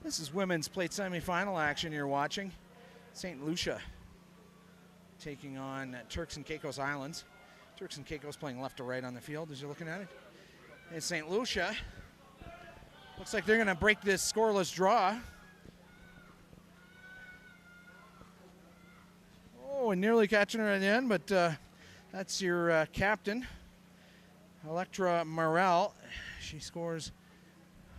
This is women's plate semifinal action you're watching. St. Lucia taking on Turks and Caicos Islands. Turks and Caicos playing left to right on the field as you're looking at it. And St. Lucia looks like they're going to break this scoreless draw. Oh, and nearly catching her at the end, but that's your captain, Electra Morel. She scores,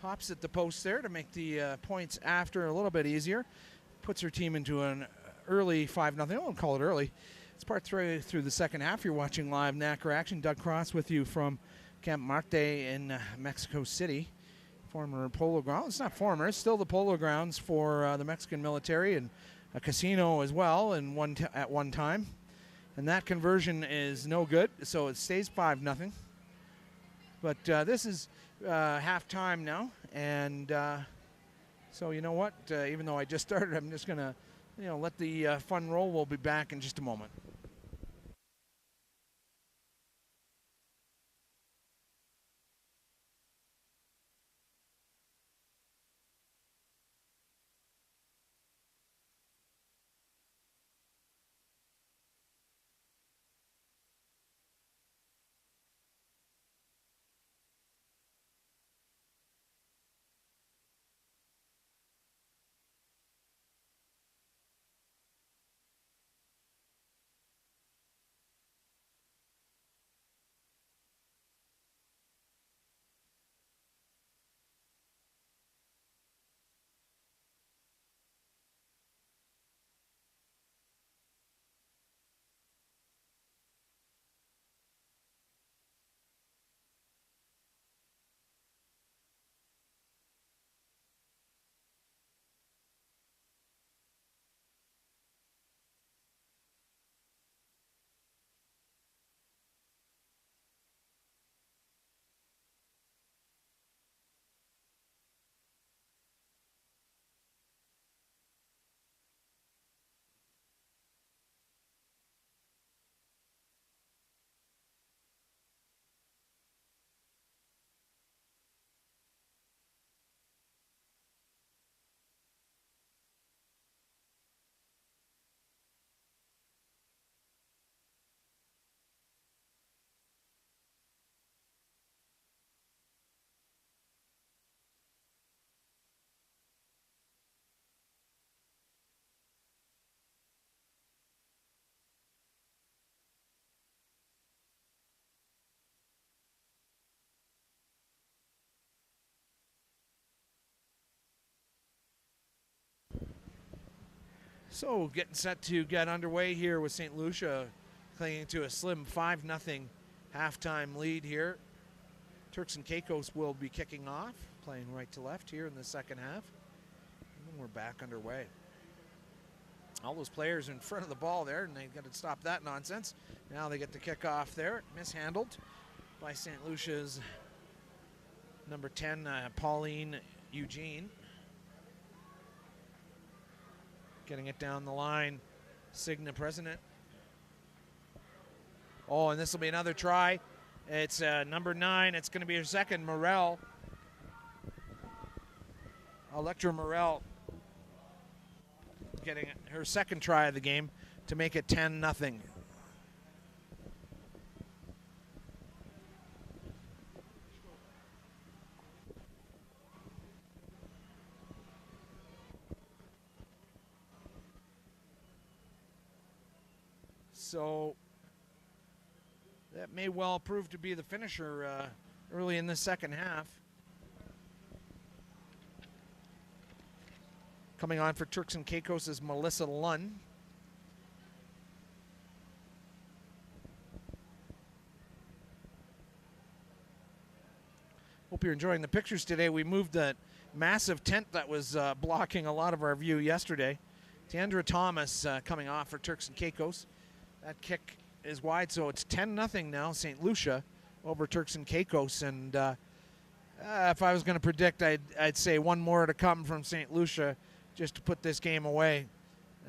hops at the post there to make the points after a little bit easier. Puts her team into an early 5-0. I won't call it early. It's part through the second half. You're watching live NACRA action. Doug Cross with you from Camp Marte in Mexico City. Former polo grounds. It's not former. It's still the polo grounds for the Mexican military and a casino as well at one time. And that conversion is no good, so it stays 5-0. But this is halftime now, and so you know what? Even though I just started, I'm just going to let the fun roll. We'll be back in just a moment. So getting set to get underway here with St. Lucia clinging to a slim 5-0 halftime lead here. Turks and Caicos will be kicking off, playing right to left here in the second half. And we're back underway. All those players in front of the ball there, and they got to stop that nonsense. Now they get the kick off there, mishandled by St. Lucia's number 10, Pauline Eugene. Getting it down the line, Cigna President. Oh, and this will be another try. It's number 9. It's going to be her second, Morel. Electra Morel getting her second try of the game to make it 10-0. So that may well prove to be the finisher early in the second half. Coming on for Turks and Caicos is Melissa Lunn. Hope you're enjoying the pictures today. We moved that massive tent that was blocking a lot of our view yesterday. Deandra Thomas coming off for Turks and Caicos. That kick is wide, so it's 10-0 now, St. Lucia over Turks and Caicos. And if I was going to predict, I'd say one more to come from St. Lucia just to put this game away.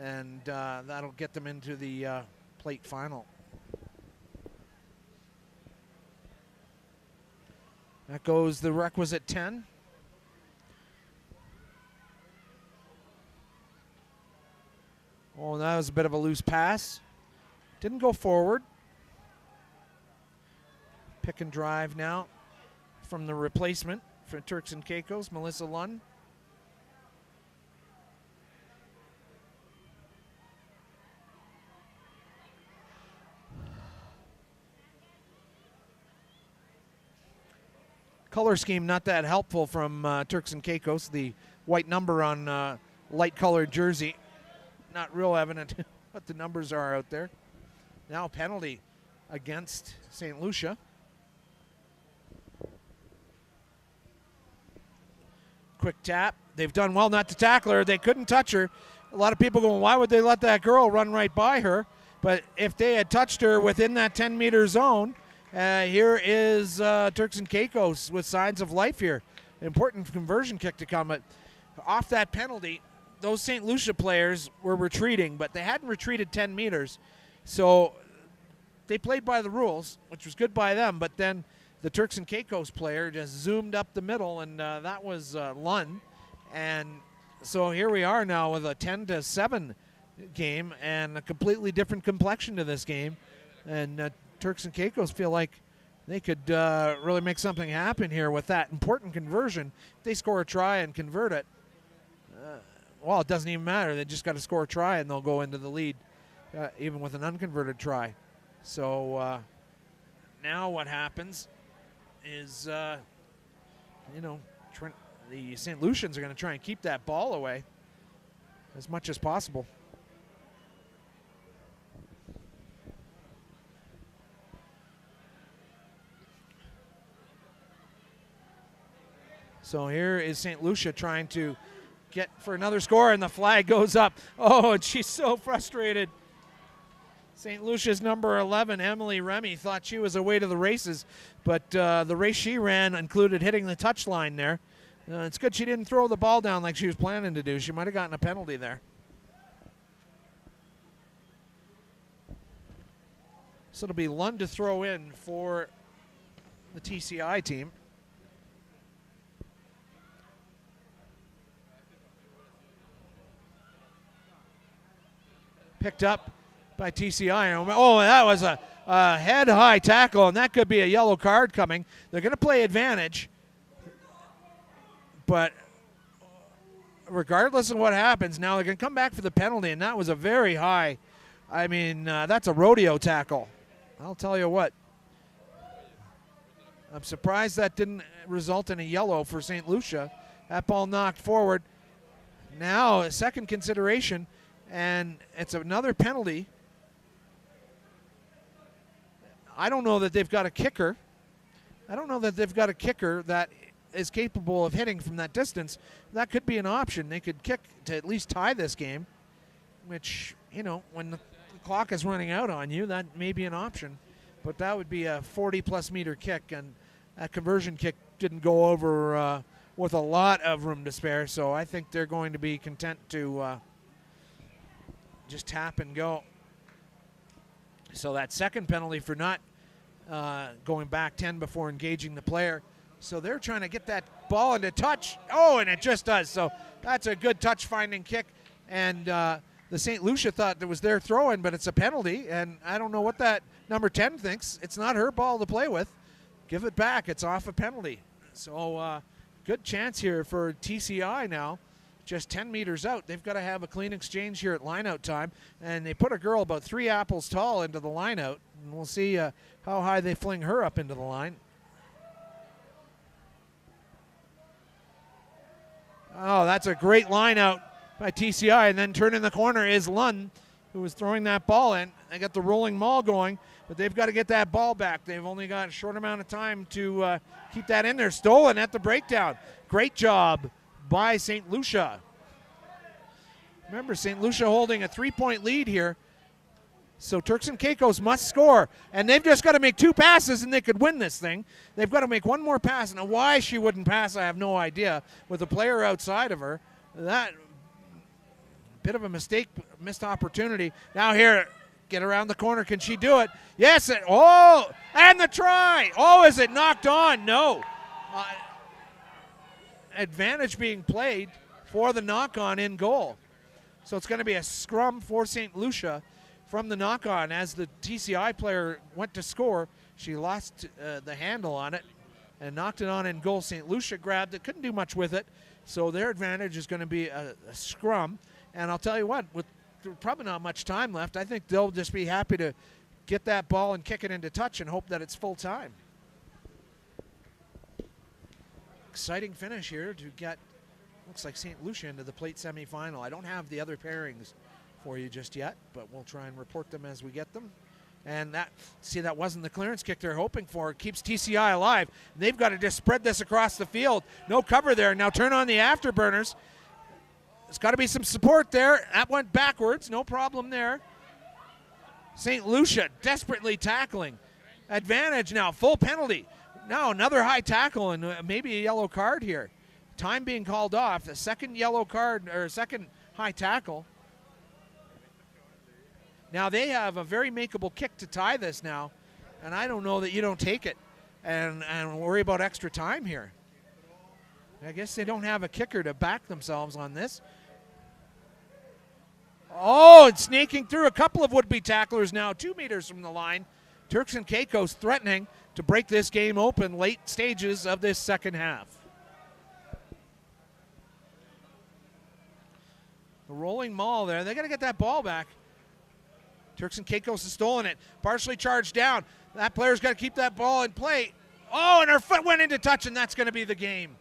And that'll get them into the plate final. That goes the requisite 10. Oh, that was a bit of a loose pass. Didn't go forward. Pick and drive now from the replacement for Turks and Caicos, Melissa Lund. Color scheme not that helpful from Turks and Caicos. The white number on light colored jersey. Not real evident what the numbers are out there. Now penalty against St. Lucia. Quick tap. They've done well not to tackle her. They couldn't touch her. A lot of people going, why would they let that girl run right by her? But if they had touched her within that 10-meter zone, here is Turks and Caicos with signs of life here. Important conversion kick to come. But off that penalty, those St. Lucia players were retreating, but they hadn't retreated 10 meters. So they played by the rules, which was good by them. But then the Turks and Caicos player just zoomed up the middle, and that was Lund. And so here we are now with a 10-7 game and a completely different complexion to this game. And Turks and Caicos feel like they could really make something happen here with that important conversion. If they score a try and convert it, well, it doesn't even matter. They just got to score a try and they'll go into the lead, even with an unconverted try. So now what happens is, the St. Lucians are going to try and keep that ball away as much as possible. So here is St. Lucia trying to get for another score, and the flag goes up. Oh, and she's so frustrated. St. Lucia's number 11, Emily Remy, thought she was away to the races, but the race she ran included hitting the touchline there. It's good she didn't throw the ball down like she was planning to do. She might have gotten a penalty there. So it'll be Lund to throw in for the TCI team. Picked up by TCI. Oh, that was a head-high tackle, and that could be a yellow card coming. They're going to play advantage, but regardless of what happens, now they're going to come back for the penalty, and that was a very high. I mean, that's a rodeo tackle. I'll tell you what. I'm surprised that didn't result in a yellow for St. Lucia. That ball knocked forward. Now, a second consideration, and it's another penalty. I don't know that they've got a kicker. That is capable of hitting from that distance. That could be an option. They could kick to at least tie this game, which, when the clock is running out on you, that may be an option. But that would be a 40-plus meter kick, and that conversion kick didn't go over with a lot of room to spare, so I think they're going to be content to just tap and go. So that second penalty for not going back 10 before engaging the player. So they're trying to get that ball into touch. Oh, and it just does. So that's a good touch-finding kick. And the St. Lucia thought it was their throw-in, but it's a penalty. And I don't know what that number 10 thinks. It's not her ball to play with. Give it back. It's off a penalty. So good chance here for TCI now. Just 10 meters out. They've got to have a clean exchange here at lineout time. And they put a girl about 3 apples tall into the lineout. And we'll see how high they fling her up into the line. Oh, that's a great lineout by TCI. And then turning the corner is Lund, who was throwing that ball in. They got the rolling maul going, but they've got to get that ball back. They've only got a short amount of time to keep that in there. Stolen at the breakdown. Great job by St. Lucia. Remember, St. Lucia holding a 3-point lead here. So Turks and Caicos must score. And they've just got to make 2 passes and they could win this thing. They've got to make 1 more pass. Now, why she wouldn't pass, I have no idea. With a player outside of her, that bit of a mistake, missed opportunity. Now here, get around the corner. Can she do it? Yes. And the try. Oh, is it knocked on? No. Advantage being played for the knock-on in goal. So it's going to be a scrum for St. Lucia from the knock-on. As the TCI player went to score, she lost the handle on it and knocked it on in goal. St. Lucia grabbed it, couldn't do much with it. So their advantage is going to be a scrum. And I'll tell you what, with probably not much time left, I think they'll just be happy to get that ball and kick it into touch and hope that it's full time. Exciting finish here to get, looks like St. Lucia into the plate semifinal. I don't have the other pairings for you just yet, but we'll try and report them as we get them. And that, see, that wasn't the clearance kick they're hoping for. It keeps TCI alive. They've got to just spread this across the field. No cover there. Now turn on the afterburners. There's got to be some support there. That went backwards. No problem there. St. Lucia desperately tackling. Advantage now. Full penalty. Now another high tackle and maybe a yellow card here. Time being called off. The second yellow card, or second high tackle. Now they have a very makeable kick to tie this now, and I don't know that you don't take it and worry about extra time here. I guess they don't have a kicker to back themselves on this. Oh, and snaking through a couple of would-be tacklers now, 2 meters from the line. Turks and Caicos threatening to break this game open late stages of this second half. The rolling maul there. They got to get that ball back. Turks and Caicos has stolen it. Partially charged down. That player's got to keep that ball in play. Oh, and her foot went into touch, and that's going to be the game.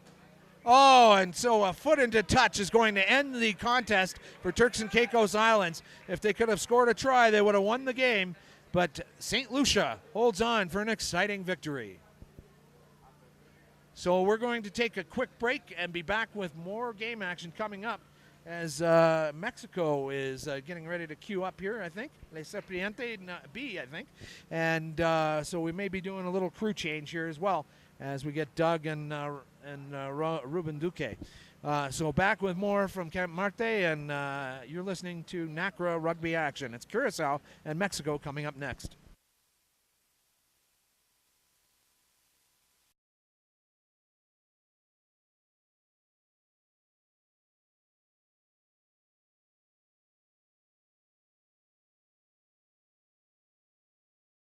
Oh, and so a foot into touch is going to end the contest for Turks and Caicos Islands. If they could have scored a try, they would have won the game. But St. Lucia holds on for an exciting victory. So we're going to take a quick break and be back with more game action coming up as Mexico is getting ready to queue up here, I think. Le Serpiente B, I think. And so we may be doing a little crew change here as well as we get Doug and Ruben Duque. So back with more from Camp Marte, and you're listening to NACRA Rugby Action. It's Curacao and Mexico coming up next.